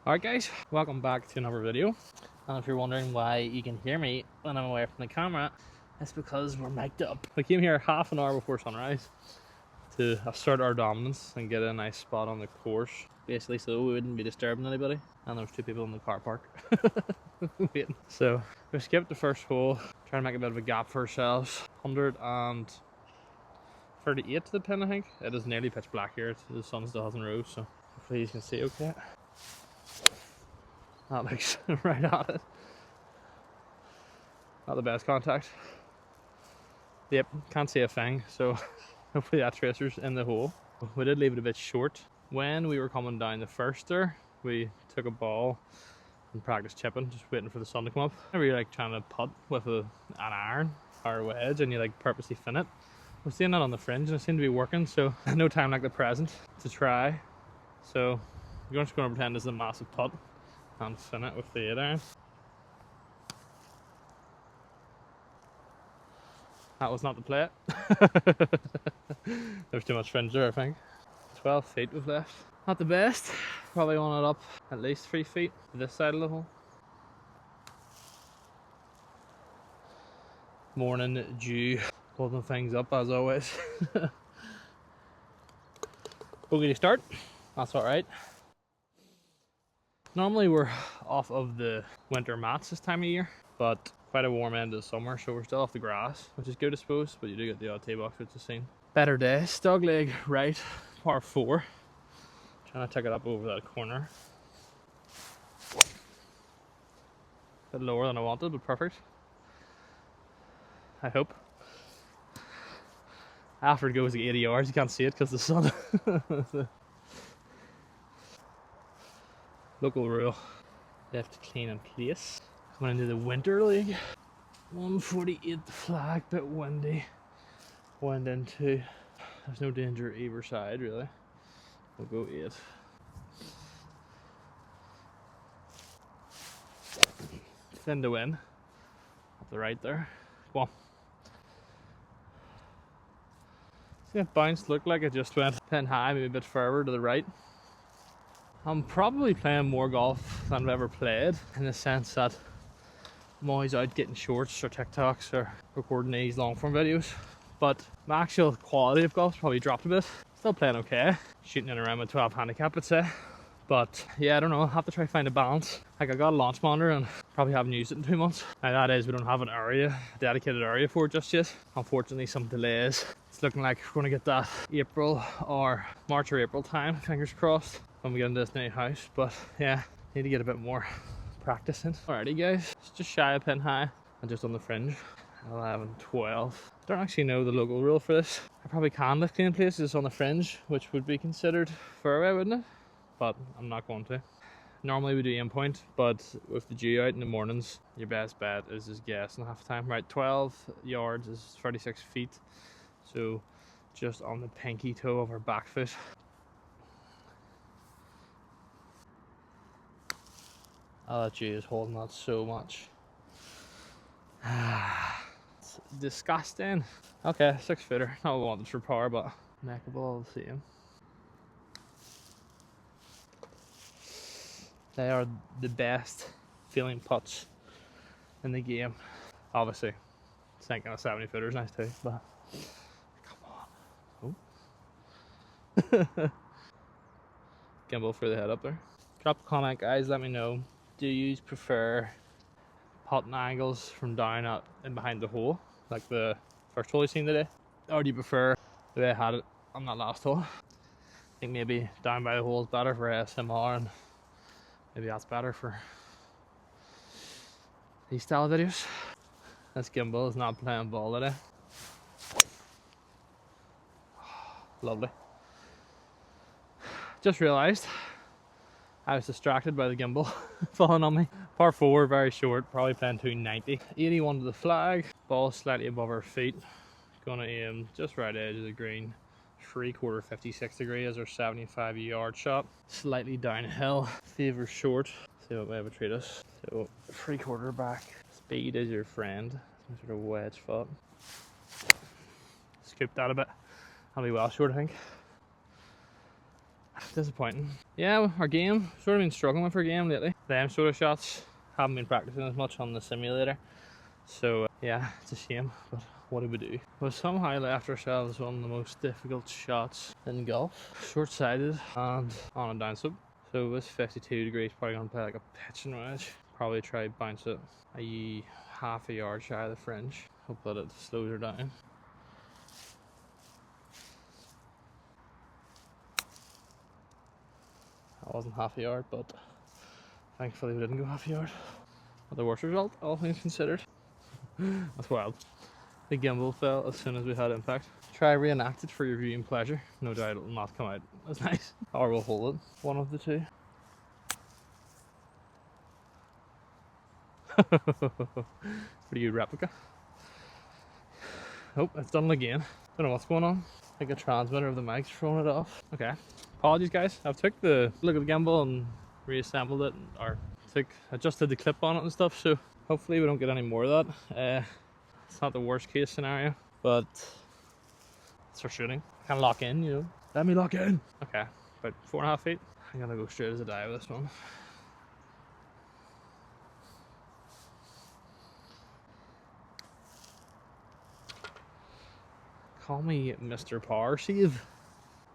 Alright guys, welcome back to another video. And if you're wondering why you can hear me when I'm away from the camera, it's because we're mic'd up. We came here half an hour before sunrise to assert our dominance and get a nice spot on the course, basically so we wouldn't be disturbing anybody. And there's two people in the car park waiting. So we skipped the first hole, trying to make a bit of a gap for ourselves. 138 to the pin, I think. It is nearly pitch black here, the sun still hasn't rose, so hopefully you can see okay. That looks right at it. Not the best contact. Yep, can't see a thing, so hopefully that tracer's in the hole. We did leave it a bit short. When we were coming down the first there, we took a ball and practiced chipping, just waiting for the sun to come up. Whenever you're like trying to putt with an iron or a wedge and you like purposely fin it, we're seeing that on the fringe and it seemed to be working, so no time like the present to try. So you're just going to pretend this is a massive putt and fin it with the 8-iron. That was not the play. There's too much fringe there, I think. 12 feet we've left. Not the best. Probably want it up at least 3 feet to this side of the hole. Morning dew, holding things up as always. Okay to start. That's alright. Normally we're off of the winter mats this time of year, but quite a warm end of the summer, so we're still off the grass, which is good I suppose, but you do get the odd tee box, which is seen. Better day, dog leg right, par 4. Trying to take it up over that corner. Bit lower than I wanted, but perfect. I hope. After it goes to 80 yards, you can't see it because the sun. Local rule. Left clean in place. Going into the winter league. 148 the flag, bit windy. Wind into. There's no danger either side really. We'll go 8. Thin to win. Up the right there. Come on. See that bounce looked like it just went pin high, maybe a bit further to the right. I'm probably playing more golf than I've ever played, in the sense that I'm always out getting shorts or TikToks or recording these long form videos. But my actual quality of golf's probably dropped a bit. Still playing okay. Shooting in around my 12 handicap, I'd say. But yeah, I don't know, I'll have to try to find a balance. Like I got a launch monitor and probably haven't used it in 2 months. Now that is, we don't have a dedicated area for it just yet. Unfortunately, some delays. It's looking like we're going to get that April or March or April time, fingers crossed, when we get into this new house. But yeah, need to get a bit more practice in. Alrighty guys, it's just shy of pin high and just on the fringe. 11, 12. I don't actually know the local rule for this. I probably can lift clean places on the fringe, which would be considered fairway, wouldn't it? But I'm not going to. Normally we do aim point, but with the dew out in the mornings, your best bet is just guessing half the time. Right, 12 yards is 36 feet. So just on the pinky toe of our back foot. Oh, that dew is holding that so much. It's disgusting. Okay, 6 footer. Not what I wanted for par, but makeable all the same. They are the best feeling putts in the game. Obviously, sinking a 70 footer is nice too, but come on. Oh. Gimbal for the head up there. Drop a comment, guys. Let me know. Do you prefer putting angles from down up and behind the hole, like the first hole you seen today? Or do you prefer the way I had it on that last hole? I think maybe down by the hole is better for ASMR, and maybe that's better for these style of videos. This gimbal is not playing ball today. Lovely. Just realised I was distracted by the gimbal falling on me. Par 4, very short, probably playing 290. 81 to the flag, ball slightly above our feet. Gonna aim just right edge of the green. 3/4 56 degree as our 75 yard shot. Slightly downhill, favor short. See what way we treat us. So 3/4 back. Speed is your friend. Some sort of wedge foot. Scoop that a bit. I'll be well short, I think. Disappointing. Yeah, our game, sort of been struggling with our game lately. Them sort of shots, haven't been practicing as much on the simulator. So yeah, it's a shame, but what do we do? We somehow left ourselves one of the most difficult shots in golf. Short-sighted and on a downslope. So this 52 degrees, probably gonna play like a pitching wedge. Probably try bounce it a half a yard shy of the fringe. Hope that it slows her down. That wasn't half a yard, but thankfully we didn't go half a yard. Not the worst result, all things considered. That's wild. The gimbal fell as soon as we had impact. Try reenact it for your viewing pleasure. No doubt it will not come out as nice. Or we'll hold it. One of the two. Pretty good replica. Oh, it's done again. Don't know what's going on. I think a transmitter of the mic's throwing it off. Okay. Apologies guys. I've took the look at the gimbal and reassembled it, or adjusted the clip on it and stuff, so hopefully we don't get any more of that. It's not the worst case scenario, but it's for shooting. I can lock in, you know. Let me lock in. Okay, about 4.5 feet. I'm gonna go straight as a die with this one. Call me Mr. Power Save.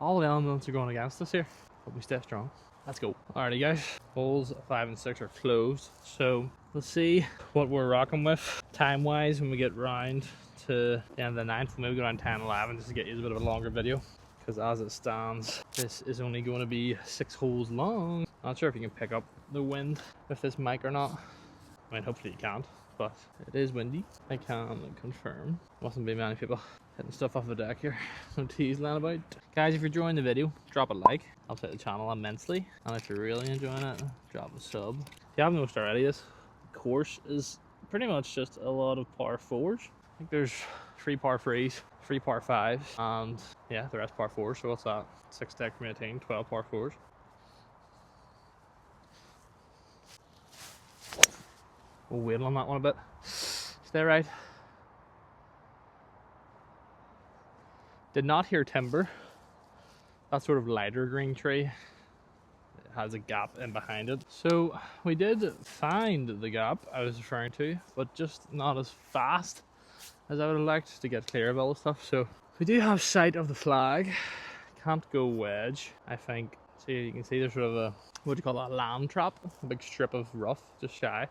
All the elements are going against us here. Hope we stay strong. Let's go. Alrighty guys, holes 5 and 6 are closed. So we'll see what we're rocking with time wise when we get round to the end of the 9th. We'll maybe go around 10, 11 just to get you a bit of a longer video. Because as it stands, this is only going to be 6 holes long. Not sure if you can pick up the wind with this mic or not. I mean, hopefully you can't, but it is windy. I can confirm. Mustn't be many people hitting stuff off the deck here. No teas lying about. Guys, if you're enjoying the video, drop a like. Helps out the channel immensely. And if you're really enjoying it, drop a sub. If you haven't noticed already, this course is pretty much just a lot of par 4s. I think there's 3 par 3s, 3 par 5s, and yeah, the rest par 4s. So what's that? 6 deck from 18, 12 par 4s. We'll wait on that one a bit. Stay right. Did not hear timber. That sort of lighter green tree, it has a gap in behind it. So we did find the gap I was referring to, but just not as fast as I would have liked to get clear of all the stuff. So we do have sight of the flag. Can't go wedge, I think. See, you can see there's sort of a, what do you call that, lamb trap? A big strip of rough, just shy.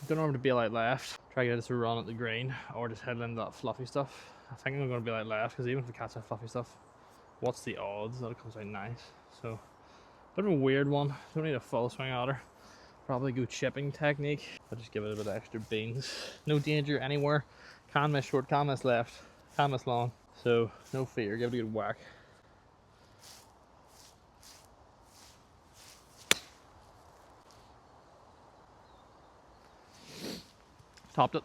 Don't know where to be like left. Try to get us to run at the green, or just head into that fluffy stuff. I think I'm going to be like left, because even if we catch that fluffy stuff, what's the odds that it comes out nice? So, bit of a weird one. Don't need a full swing at her. Probably good chipping technique, but just give it a bit of extra beans. No danger anywhere. Can miss short, can miss left, can miss long. So, no fear. Give it a good whack. Topped it.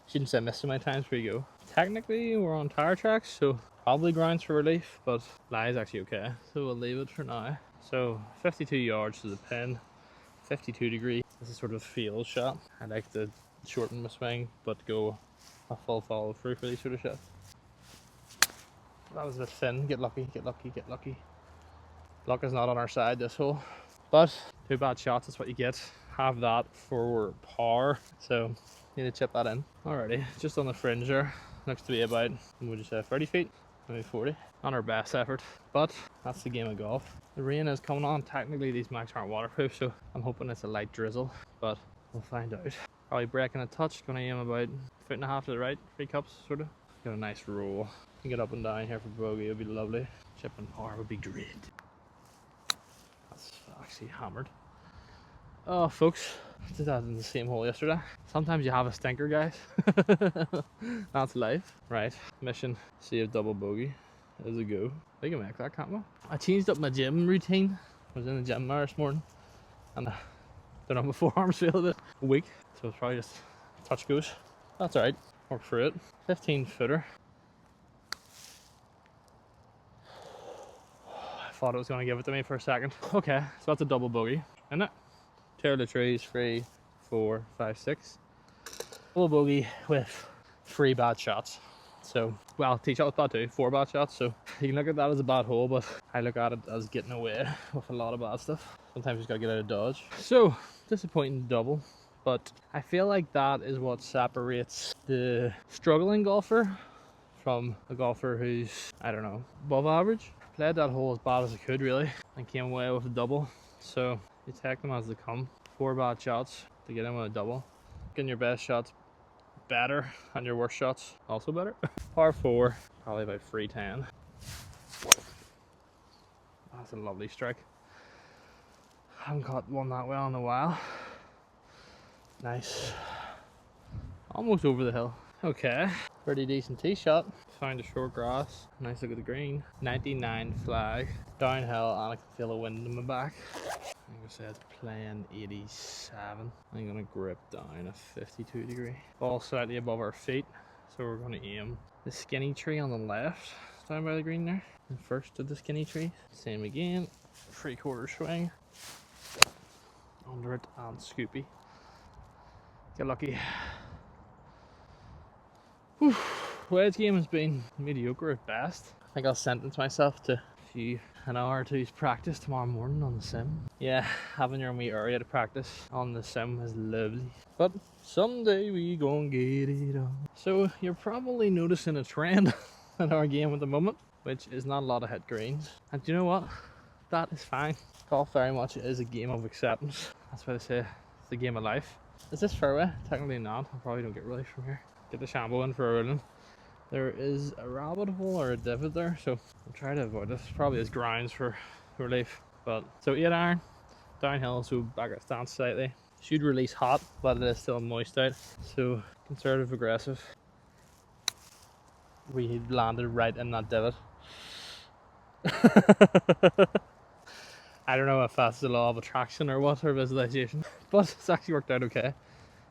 Shouldn't say miss so many times. Where you go. Technically, we're on tire tracks, so probably grounds for relief, but lie's actually okay. So we'll leave it for now. So 52 yards to the pin, 52 degree. This is sort of a field shot. I like to shorten my swing, but go a full follow through for these sort of shots. That was a bit thin. Get lucky, get lucky, get lucky. Luck is not on our side this hole, but 2 bad shots is what you get. Have that for par, so need to chip that in. Alrighty, just on the fringe there. Looks to be about, would you say, 30 feet, maybe 40. Not our best effort, but that's the game of golf. The rain is coming on. Technically these mics aren't waterproof, so I'm hoping it's a light drizzle, but we'll find out. Probably breaking a touch, gonna aim about 1.5 feet to the right, 3 cups sort of. Got a nice roll. Can get up and down here for bogey, it would be lovely. Chip and par would be great. That's actually hammered. Oh folks, did that in the same hole yesterday. Sometimes you have a stinker, guys. That's life. Right, mission, save double bogey. There's a go. We can make that, can't we? I changed up my gym routine. I was in the gym there this morning, and I don't know, my forearms feel a bit weak, so it's probably just touch goes. That's alright, work through it. 15 footer. I thought it was going to give it to me for a second. Okay, so that's a double bogey, isn't it? Tear the trees, 3, 4, 5, 6. Double bogey with 3 bad shots. So, well, tee shot with bad too, 4 bad shots. So you can look at that as a bad hole, but I look at it as getting away with a lot of bad stuff. Sometimes you just gotta get out of dodge. So, disappointing double. But I feel like that is what separates the struggling golfer from a golfer who's, I don't know, above average. Played that hole as bad as I could really and came away with a double. So you take them as they come. 4 bad shots to get in with a double. Getting your best shots better and your worst shots also better. Par 4, probably about 310. That's a lovely strike. Haven't caught one that well in a while. Nice. Almost over the hill. Okay, pretty decent tee shot. Found a short grass. Nice look at the green. 99 flag. Downhill and I can feel the wind in my back. Like I said, playing 87. I'm gonna grip down a 52 degree. Ball slightly above our feet. So we're gonna aim the skinny tree on the left, down by the green there. And first to the skinny tree. Same again. 3/4 swing. Under it and scoopy. Get lucky. Whew. Wedge game has been mediocre at best. I think I'll sentence myself to an hour or two's practice tomorrow morning on the sim. Yeah, having your own wee area to practice on the sim is lovely. But someday we gon' get it on. So you're probably noticing a trend in our game at the moment, which is not a lot of hit greens. And do you know what? That is fine. Golf very much is a game of acceptance. That's why they say it's the game of life. Is this fairway? Technically not. I probably don't get relief from here. Get the shambo in for a rolling. There is a rabbit hole or a divot there, so I'll try to avoid this. Probably as grounds for relief. But so 8 iron, downhill, so back at stance slightly. Should release hot, but it is still moist out. So conservative aggressive. We landed right in that divot. I don't know if that's the law of attraction or what, or visualization, but it's actually worked out okay.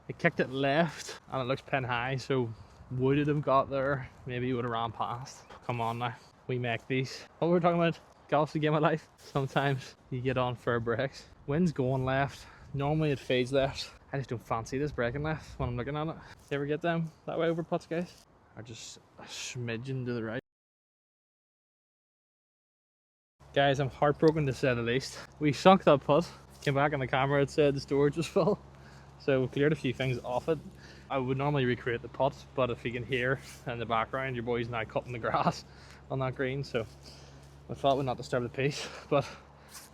I kicked it left and it looks pin high, so would it have got there? Maybe it would have ran past. Come on now, we make these. What were we talking about? Golf's the game of life. Sometimes you get on for breaks. Wind's going left. Normally it fades left. I just don't fancy this breaking left when I'm looking at it. You ever get them that way over putts, guys? Or just a smidgen to the right? Guys, I'm heartbroken to say the least. We sunk that putt. Came back on the camera, it said the storage was full. So we cleared a few things off it. I would normally recreate the putt, but if you can hear in the background, your boy's now cutting the grass on that green, so I thought we'd not disturb the peace. But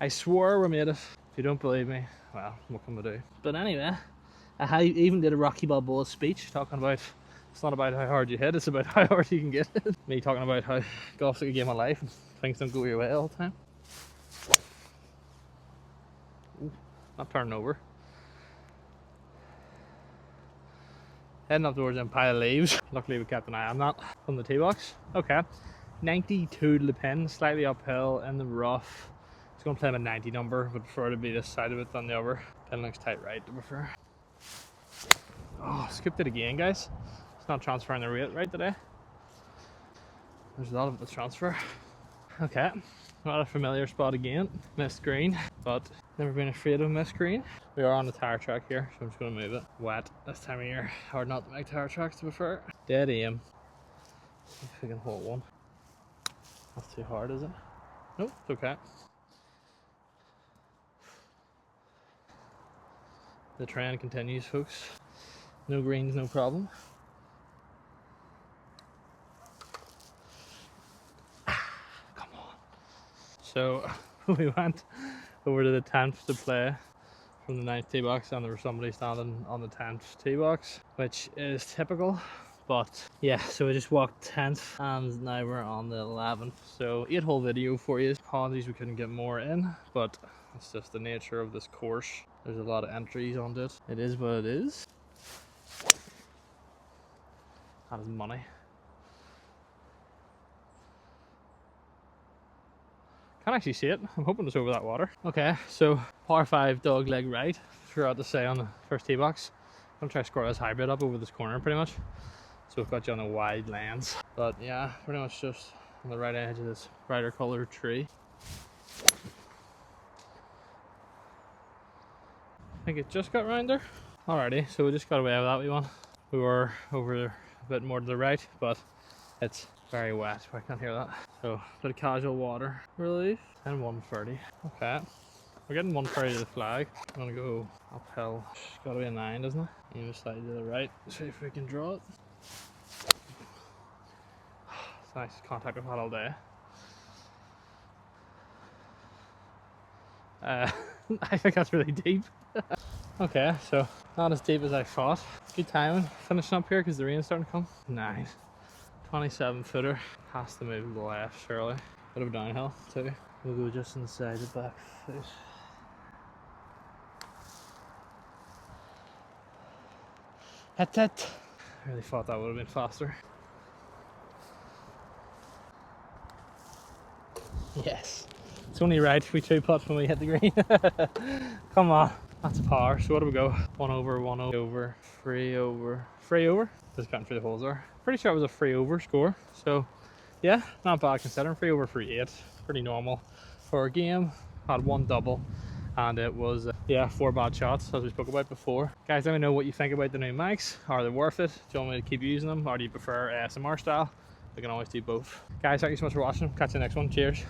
I swore we made it. If you don't believe me, well, what can we do? But anyway, I even did a Rocky Balboa speech talking about it's not about how hard you hit, it's about how hard you can get it. Me talking about how golf's like a game of life and things don't go your way all the time. Ooh, not turning over. Heading up towards them pile of leaves. Luckily we kept an eye on that from the tee box. Okay, 92 to the pin, slightly uphill in the rough. It's going to play him a 90 number, but prefer to be this side of it than the other. Pin looks tight right to prefer. Oh, skipped it again, guys. It's not transferring the rate right today. There's a lot of it to transfer. Okay, not a familiar spot again. Missed green, but never been afraid of missed green. We are on the tire track here, so I'm just going to move it. Wet this time of year. Hard not to make tire tracks to be fair. Dead aim. See if we can hold one. That's too hard, is it? Nope, it's okay. The trend continues, folks. No greens, no problem. Come on. So we went over to the 10th to play from the 9th tee box, and there was somebody standing on the 10th tee box, which is typical. But yeah, so we just walked 10th and now we're on the 11th. So 8-hole video for you. Apologies we couldn't get more in, but it's just the nature of this course. There's a lot of entries onto it. It is what it is. That is money. Can't actually see it. I'm hoping it's over that water. Okay, so par 5 dog leg right. Forgot to say on the first tee box. I'm gonna try to score this hybrid up over this corner pretty much. So we've got you on a wide lens. But yeah, pretty much just on the right edge of this brighter colored tree. I think it just got round there. Alrighty, so we just got away with that wee one. We were over a bit more to the right, but It's very wet, but I can't hear that. So, a bit of casual water relief. And 130. Okay. We're getting 130 to the flag. I'm gonna go uphill. It's gotta be a 9, doesn't it? Aim slightly to the right. See if we can draw it. It's the nicest contact I've had all day. I think that's really deep. Okay, so not as deep as I thought. Good timing finishing up here because the rain's starting to come. Nice. 27 footer. Has to move to the left, surely. Bit of a downhill too. We'll go just inside the back foot. Hit it. I really thought that would have been faster. Yes. It's only right we 2-putt when we hit the green. Come on. That's a par. So what do we go? 1 over, 1 over, 3 over. 3 over? Just counting through the holes there. Pretty sure it was a 3 over score. So yeah, not bad considering. 3 over 3 8. Pretty normal for a game. Had 1 double. And it was, yeah, 4 bad shots, as we spoke about before. Guys, let me know what you think about the new mics. Are they worth it? Do you want me to keep using them? Or do you prefer ASMR style? We can always do both. Guys, thank you so much for watching. Catch you in the next one. Cheers.